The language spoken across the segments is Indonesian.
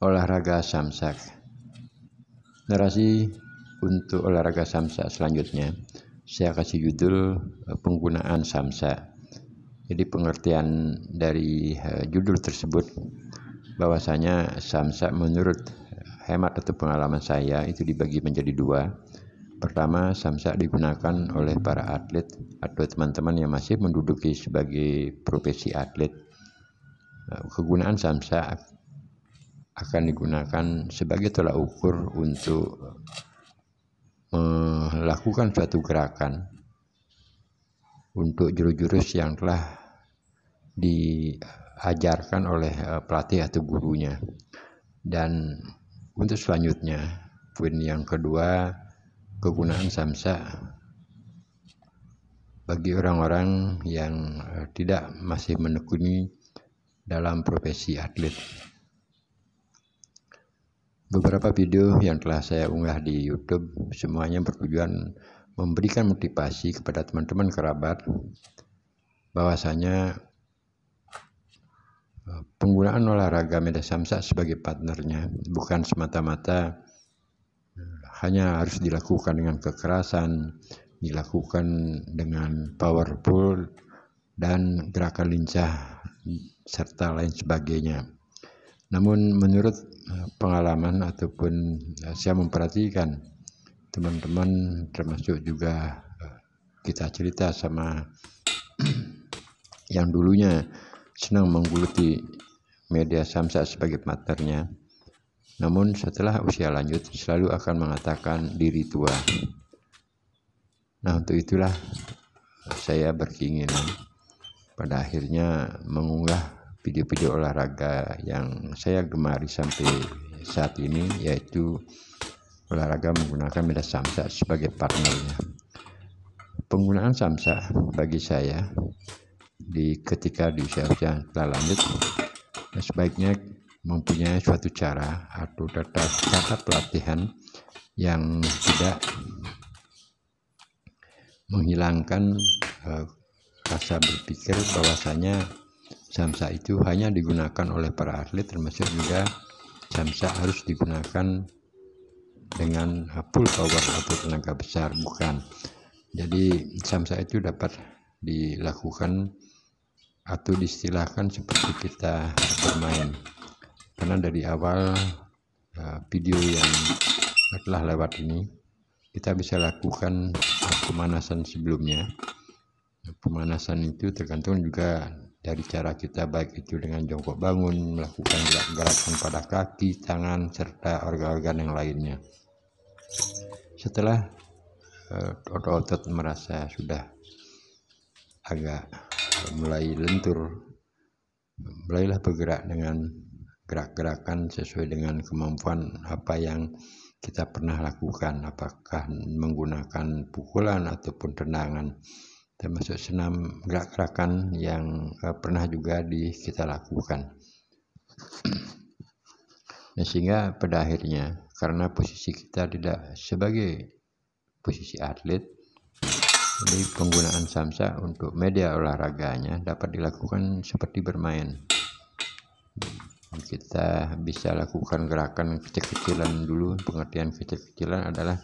Olahraga samsak. Narasi untuk olahraga samsak selanjutnya saya kasih judul penggunaan samsak. Jadi pengertian dari judul tersebut bahwasanya samsak menurut hemat atau pengalaman saya itu dibagi menjadi dua. Pertama, samsak digunakan oleh para atlet atau teman-teman yang masih menduduki sebagai profesi atlet. Kegunaan samsak akan digunakan sebagai tolak ukur untuk melakukan suatu gerakan untuk jurus-jurus yang telah diajarkan oleh pelatih atau gurunya. Dan untuk selanjutnya, poin yang kedua, kegunaan samsak bagi orang-orang yang tidak masih menekuni dalam profesi atlet. Beberapa video yang telah saya unggah di YouTube semuanya bertujuan memberikan motivasi kepada teman-teman kerabat bahwasanya penggunaan olahraga media samsak sebagai partnernya bukan semata-mata hanya harus dilakukan dengan kekerasan, dilakukan dengan powerful dan gerakan lincah serta lain sebagainya. Namun menurut pengalaman ataupun saya memperhatikan teman-teman, termasuk juga kita cerita sama yang dulunya senang menggeluti media samsak sebagai partnernya, namun setelah usia lanjut selalu akan mengatakan diri tua. Nah, untuk itulah saya berkeinginan pada akhirnya mengunggah video-video olahraga yang saya gemari sampai saat ini, yaitu olahraga menggunakan media samsak sebagai partnernya. Penggunaan samsak bagi saya ketika di usia-usia telah lanjut sebaiknya mempunyai suatu cara atau tata pelatihan yang tidak menghilangkan rasa berpikir bahwasanya samsak itu hanya digunakan oleh para atlet, termasuk juga samsak harus digunakan dengan full power atau tenaga besar, bukan. Jadi samsak itu dapat dilakukan atau diistilahkan seperti kita bermain, karena dari awal video yang telah lewat ini kita bisa lakukan pemanasan sebelumnya. Pemanasan itu tergantung juga dari cara kita, baik itu dengan jongkok bangun, melakukan gerakan pada kaki, tangan, serta organ-organ yang lainnya. Setelah otot-otot merasa sudah agak mulai lentur, mulailah bergerak dengan gerak-gerakan sesuai dengan kemampuan apa yang kita pernah lakukan, apakah menggunakan pukulan ataupun tendangan, termasuk senam gerak-gerakan yang pernah juga kita lakukan. Nah, sehingga pada akhirnya karena posisi kita tidak sebagai posisi atlet, jadi penggunaan samsak untuk media olahraganya dapat dilakukan seperti bermain. Kita bisa lakukan gerakan kecil-kecilan dulu. Pengertian kecil-kecilan adalah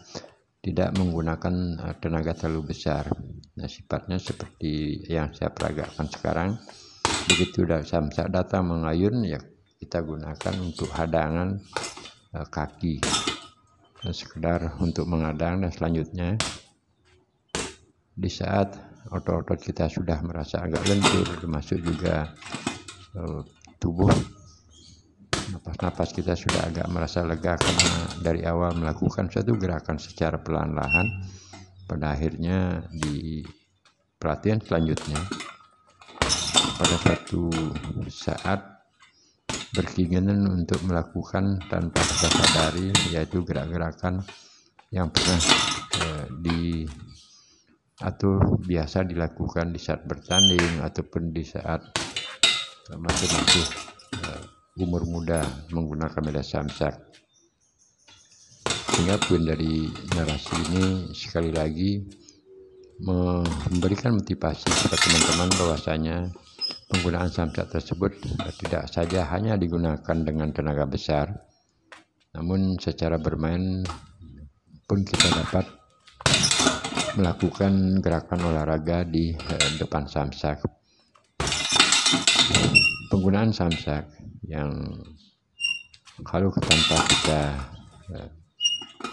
tidak menggunakan tenaga terlalu besar. Nah, sifatnya seperti yang saya peragakan sekarang. Begitu samsak datang mengayun, ya kita gunakan untuk hadangan kaki, sekedar untuk menghadang. Dan selanjutnya di saat otot-otot kita sudah merasa agak lentur, termasuk juga tubuh, napas-napas kita sudah agak merasa lega karena dari awal melakukan suatu gerakan secara pelan-lahan, pada akhirnya di pelatihan selanjutnya pada suatu saat berkeinginan untuk melakukan tanpa kita sadari, yaitu gerak-gerakan yang pernah atau biasa dilakukan di saat bertanding ataupun di saat masih umur muda menggunakan media samsak. Sehingga poin dari narasi ini sekali lagi memberikan motivasi kepada teman-teman bahwasanya penggunaan samsak tersebut tidak saja hanya digunakan dengan tenaga besar, namun secara bermain pun kita dapat melakukan gerakan olahraga di depan samsak. Penggunaan samsak yang kalau tanpa kita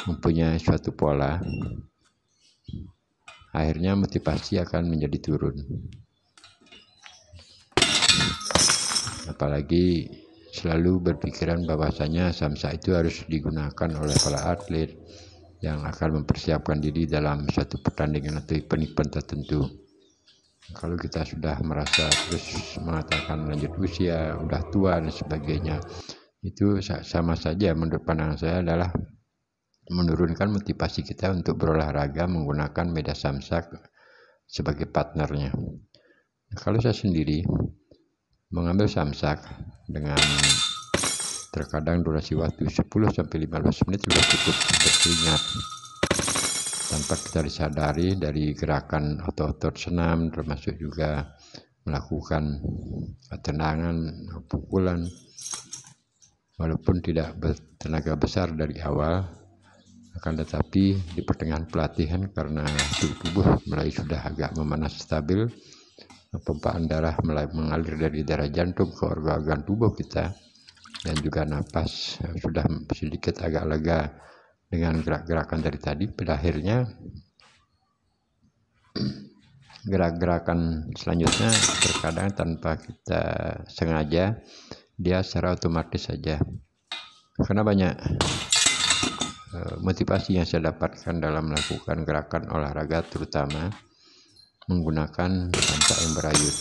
mempunyai suatu pola, akhirnya motivasi akan menjadi turun. Apalagi selalu berpikiran bahwasanya samsak itu harus digunakan oleh para atlet yang akan mempersiapkan diri dalam suatu pertandingan atau event tertentu. Kalau kita sudah merasa terus mengatakan lanjut usia, udah tua dan sebagainya, itu sama saja menurut pandangan saya adalah menurunkan motivasi kita untuk berolahraga menggunakan media samsak sebagai partnernya. Kalau saya sendiri mengambil samsak dengan terkadang durasi waktu 10-15 menit sudah cukup berkeringat, tanpa kita disadari dari gerakan otot-otot senam, termasuk juga melakukan tendangan, pukulan, walaupun tidak bertenaga besar dari awal, akan tetapi di pertengahan pelatihan karena tubuh mulai sudah agak memanas stabil, pompaan darah mulai mengalir dari daerah jantung ke organ-organ tubuh kita, dan juga napas sudah sedikit agak lega dengan gerak-gerakan dari tadi. Pada akhirnya gerak-gerakan selanjutnya terkadang tanpa kita sengaja dia secara otomatis saja, karena banyak motivasi yang saya dapatkan dalam melakukan gerakan olahraga, terutama menggunakan samsak yang berayun.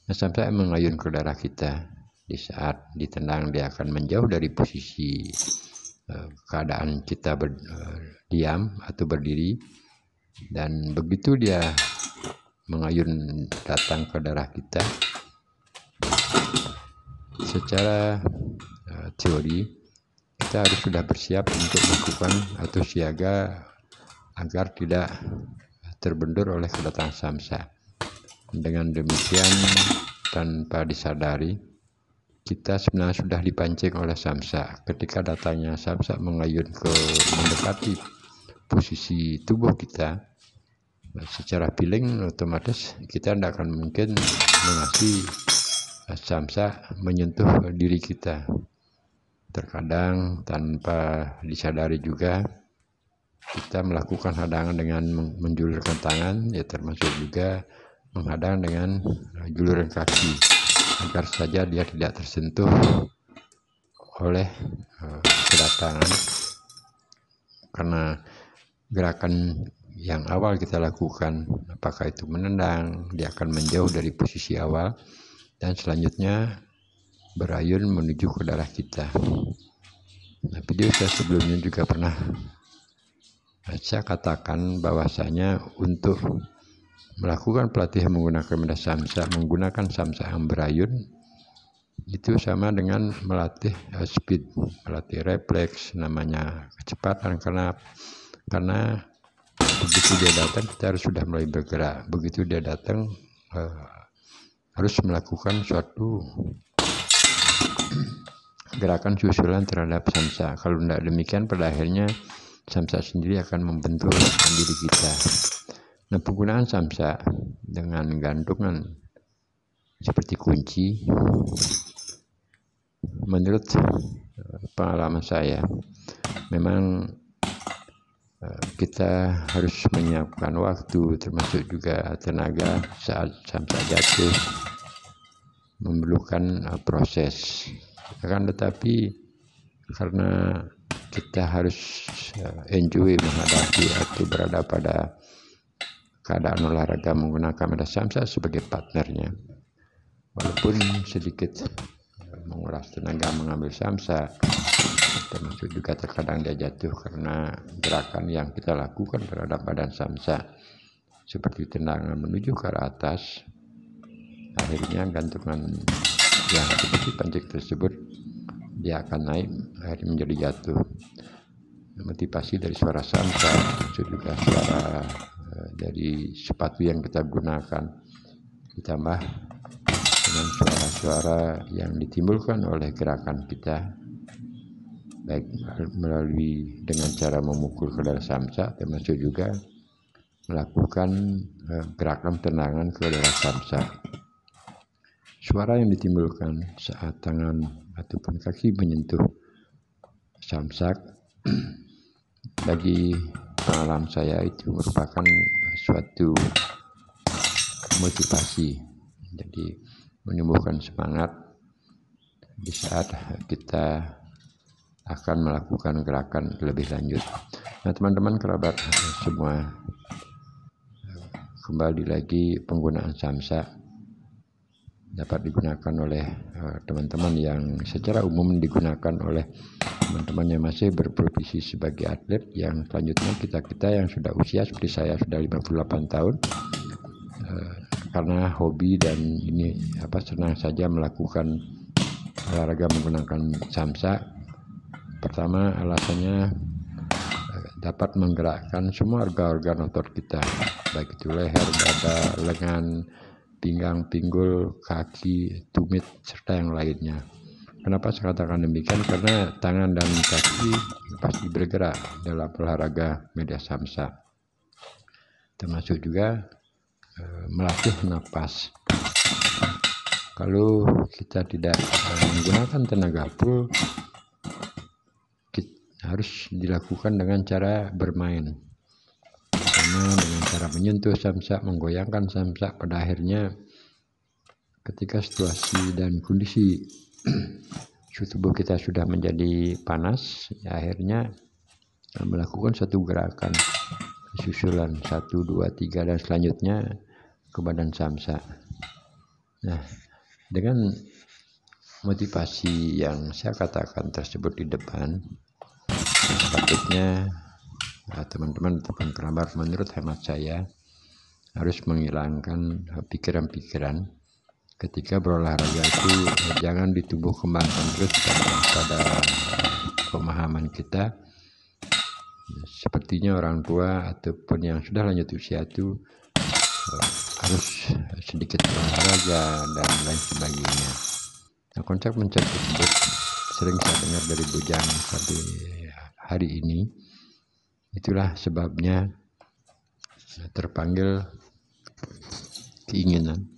Nah, samsak yang mengayun ke darah kita, di saat ditendang dia akan menjauh dari posisi keadaan kita diam atau berdiri, dan begitu dia mengayun datang ke darah kita, secara teori kita harus sudah bersiap untuk melakukan atau siaga agar tidak terbentur oleh kedatangan samsak. Dengan demikian, tanpa disadari, kita sebenarnya sudah dipancing oleh samsak. Ketika datangnya samsak mengayun mendekati posisi tubuh kita, secara feeling otomatis kita tidak akan mungkin mengasih samsak menyentuh diri kita. Terkadang tanpa disadari juga kita melakukan hadangan dengan menjulurkan tangan, ya termasuk juga menghadang dengan juluran kaki, agar saja dia tidak tersentuh oleh kedatangan. Karena gerakan yang awal kita lakukan, apakah itu menendang, dia akan menjauh dari posisi awal dan selanjutnya berayun menuju ke darah kita. Nah, video saya sebelumnya juga pernah saya katakan bahwasanya untuk melakukan pelatihan menggunakan media samsak, menggunakan samsak yang berayun, itu sama dengan melatih speed, melatih refleks, namanya kecepatan, karena begitu dia datang kita harus sudah mulai bergerak, begitu dia datang harus melakukan suatu gerakan susulan terhadap samsak. Kalau tidak demikian, pada akhirnya samsak sendiri akan membentur diri kita. Nah, penggunaan samsak dengan gantungan seperti kunci, menurut pengalaman saya, memang kita harus menyiapkan waktu, termasuk juga tenaga saat samsak jatuh, memerlukan proses. Akan tetapi karena kita harus enjoy menghadapi atau berada pada keadaan olahraga menggunakan media samsak sebagai partnernya, walaupun sedikit menguras tenaga mengambil samsak, termasuk juga terkadang dia jatuh karena gerakan yang kita lakukan terhadap badan samsak seperti tendangan menuju ke arah atas, akhirnya gantungan yang seperti pancing tersebut dia akan naik, akhirnya menjadi jatuh. Motivasi dari suara samsak, termasuk juga suara dari sepatu yang kita gunakan, ditambah dengan suara-suara yang ditimbulkan oleh gerakan kita, baik melalui dengan cara memukul ke dalam samsak, termasuk juga melakukan gerakan tendangan ke dalam samsak. Suara yang ditimbulkan saat tangan ataupun kaki menyentuh samsak bagi pengalaman saya itu merupakan suatu motivasi, jadi menimbulkan semangat di saat kita akan melakukan gerakan lebih lanjut. Nah, teman-teman kerabat semua, kembali lagi penggunaan samsak dapat digunakan oleh teman-teman yang secara umum digunakan oleh teman-teman yang masih berprofesi sebagai atlet, yang selanjutnya kita yang sudah usia seperti saya sudah 58 tahun, karena hobi dan ini senang saja melakukan olahraga menggunakan samsak. Pertama, alasannya dapat menggerakkan semua organ-organ otot kita, baik itu leher, dada, lengan, pinggang, pinggul, kaki, tumit, serta yang lainnya. Kenapa saya katakan demikian? Karena tangan dan kaki pasti bergerak dalam olahraga media samsak, termasuk juga melatih napas. Kalau kita tidak menggunakan tenaga full, harus dilakukan dengan cara bermain, karena dengan cara menyentuh samsak, menggoyangkan samsak, pada akhirnya ketika situasi dan kondisi suhu tubuh kita sudah menjadi panas, ya akhirnya melakukan satu gerakan susulan 1, 2, 3 dan selanjutnya ke badan samsak. Nah, dengan motivasi yang saya katakan tersebut di depan, sepatutnya teman-teman ataupun kerabat, menurut hemat saya, harus menghilangkan pikiran-pikiran ketika berolahraga itu. Jangan ditumbuh kembangkan terus pada pemahaman kita. Sepertinya orang tua ataupun yang sudah lanjut usia itu harus sedikit olahraga dan lain sebagainya. Nah, konsep tersebut sering saya dengar dari bujang sampai hari ini. Itulah sebabnya terpanggil keinginan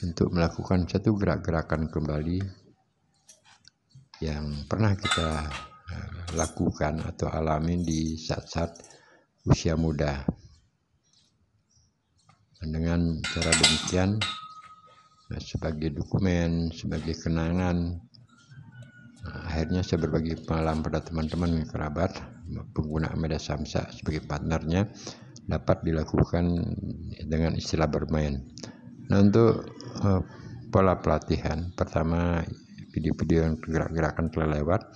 untuk melakukan satu gerak-gerakan kembali yang pernah kita lakukan atau alami di saat-saat usia muda. Dan dengan cara demikian, sebagai dokumen, sebagai kenangan, akhirnya saya berbagi pengalaman pada teman-teman kerabat pengguna media samsak sebagai partnernya dapat dilakukan dengan istilah bermain. Nah, untuk pola pelatihan, pertama video-video yang gerak-gerakan telah lewat.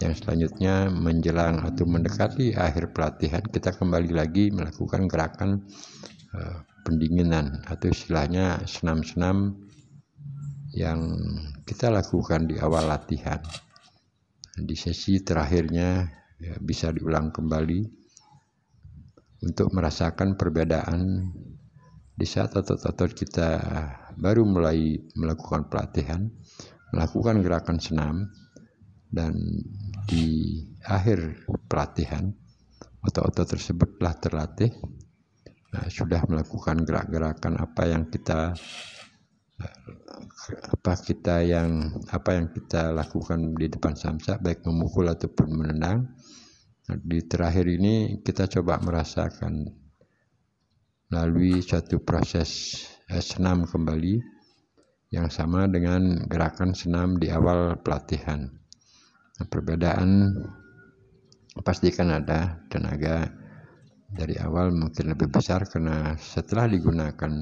Yang selanjutnya menjelang atau mendekati akhir pelatihan, kita kembali lagi melakukan gerakan pendinginan atau istilahnya senam-senam yang kita lakukan di awal latihan. Di sesi terakhirnya bisa diulang kembali untuk merasakan perbedaan di saat otot-otot kita baru mulai melakukan pelatihan, melakukan gerakan senam, dan di akhir pelatihan otot-otot tersebut telah terlatih, sudah melakukan gerak-gerakan apa yang kita lakukan di depan samsak, baik memukul ataupun menendang. Nah, di terakhir ini kita coba merasakan melalui suatu proses senam kembali yang sama dengan gerakan senam di awal pelatihan. Nah, perbedaan pastikan ada. Tenaga dari awal mungkin lebih besar karena setelah digunakan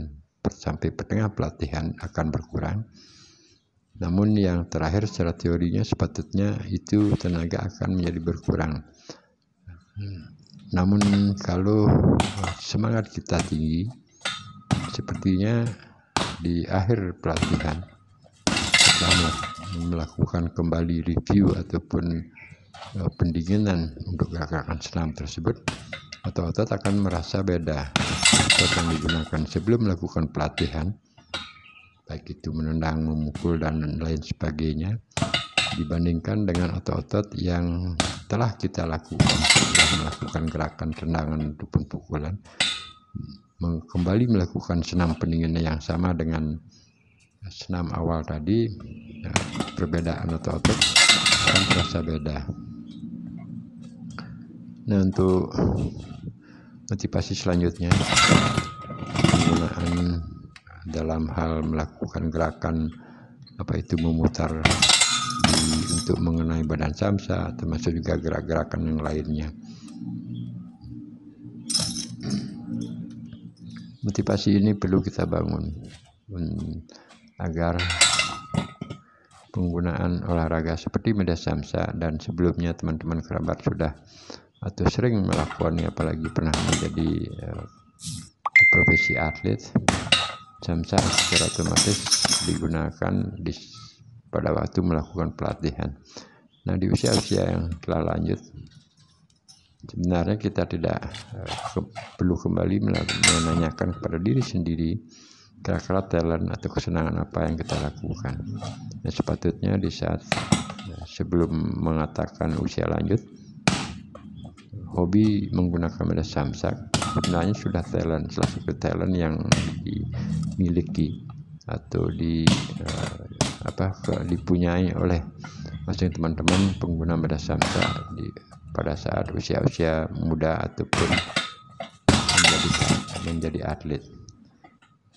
sampai pertengahan pelatihan akan berkurang. Namun yang terakhir secara teorinya sepatutnya itu tenaga akan menjadi berkurang. Namun kalau semangat kita tinggi, sepertinya di akhir pelatihan setelah melakukan kembali review ataupun pendinginan untuk gerakan senam tersebut, otot-otot akan merasa beda. Otot yang digunakan sebelum melakukan pelatihan baik itu menendang, memukul, dan lain sebagainya, dibandingkan dengan otot-otot yang telah kita lakukan, sudah melakukan gerakan tendangan ataupun pukulan, kembali melakukan senam pendinginan yang sama dengan senam awal tadi, perbedaan otot-otot akan terasa beda. Nah, untuk motivasi selanjutnya, penggunaan dalam hal melakukan gerakan memutar untuk mengenai badan samsa, termasuk juga gerak-gerakan yang lainnya. Motivasi ini perlu kita bangun agar penggunaan olahraga seperti medan samsa, dan sebelumnya teman-teman kerabat sudah atau sering melakukannya, apalagi pernah menjadi profesi atlet, samsa secara otomatis digunakan pada waktu melakukan pelatihan. Nah, di usia-usia yang telah lanjut, sebenarnya kita tidak perlu kembali menanyakan kepada diri sendiri kira-kira talent atau kesenangan apa yang kita lakukan. Nah, sepatutnya di saat sebelum mengatakan usia lanjut, hobi menggunakan medan samsak sebenarnya sudah talent, salah satu talent yang dimiliki atau dipunyai oleh masing teman-teman pengguna medan samsak pada saat usia-usia muda ataupun menjadi atlet.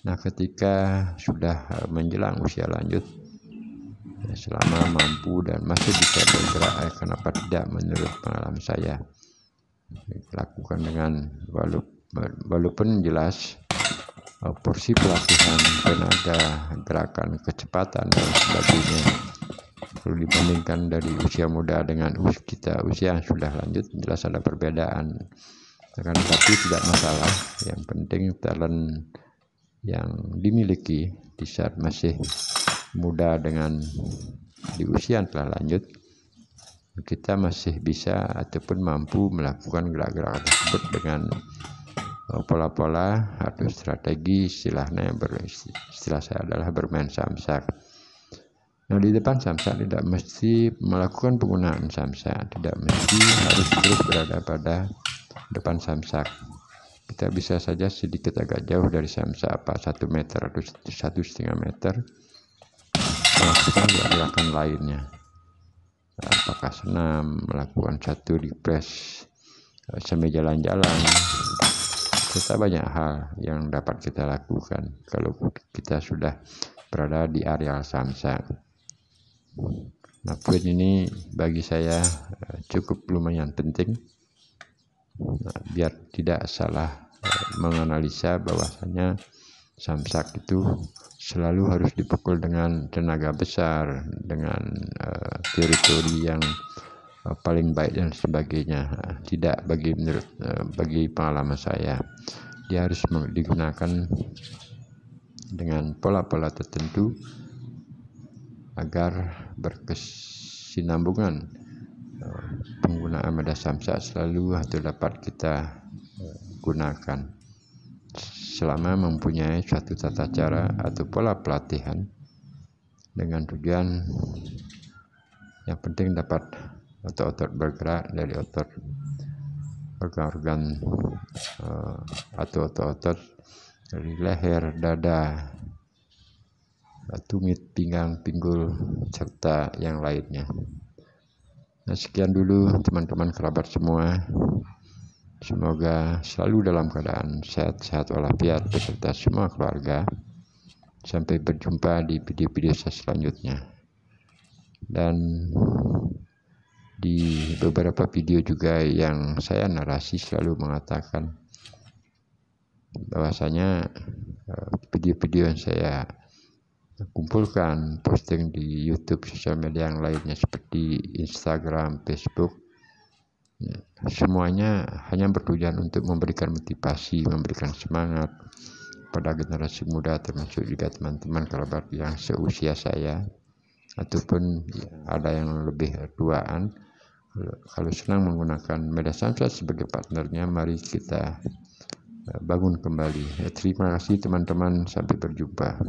Nah, ketika sudah menjelang usia lanjut, selama mampu dan masih bisa bergerak, kenapa tidak, menurut pengalaman saya lakukan dengan walaupun jelas porsi pelatihan, tenaga, gerakan, kecepatan, dan sebagainya kalau dibandingkan dari usia muda dengan usia yang sudah lanjut, jelas ada perbedaan. Tapi tidak masalah, yang penting talent yang dimiliki di saat masih muda dengan di usia yang telah lanjut, kita masih bisa ataupun mampu melakukan gerak-gerak tersebut dengan pola-pola atau strategi, istilah saya adalah bermain samsak. Nah, di depan samsak tidak mesti melakukan penggunaan samsak, tidak mesti harus terus berada pada depan samsak. Kita bisa saja sedikit agak jauh dari samsak, 1 meter atau 1,5 meter, melakukan gerakan lainnya. Apakah senam, melakukan 1 refresh, sambil jalan-jalan, serta banyak hal yang dapat kita lakukan kalau kita sudah berada di area samsak. Nah, poin ini bagi saya cukup lumayan penting, biar tidak salah menganalisa bahwasanya samsak itu selalu harus dipukul dengan tenaga besar, dengan teori-teori yang paling baik dan sebagainya. Tidak, bagi pengalaman saya, dia harus digunakan dengan pola-pola tertentu agar berkesinambungan penggunaan medan samsak selalu atau dapat kita gunakan selama mempunyai suatu tata cara atau pola pelatihan dengan tujuan yang penting dapat otot-otot bergerak dari organ-organ atau otot-otot dari leher, dada, tumit, pinggang, pinggul, serta yang lainnya. Nah, sekian dulu teman-teman kerabat semua. Semoga selalu dalam keadaan sehat-sehat walafiat beserta semua keluarga. Sampai berjumpa di video-video saya selanjutnya. Dan di beberapa video juga yang saya narasi selalu mengatakan bahwasanya video-video yang saya kumpulkan, posting di YouTube, sosial media yang lainnya seperti Instagram, Facebook, semuanya hanya bertujuan untuk memberikan motivasi, memberikan semangat pada generasi muda, termasuk juga teman-teman kerabat yang seusia saya ataupun ada yang lebih tuaan. Kalau senang menggunakan medan samsak sebagai partnernya, mari kita bangun kembali. Terima kasih teman-teman, sampai berjumpa.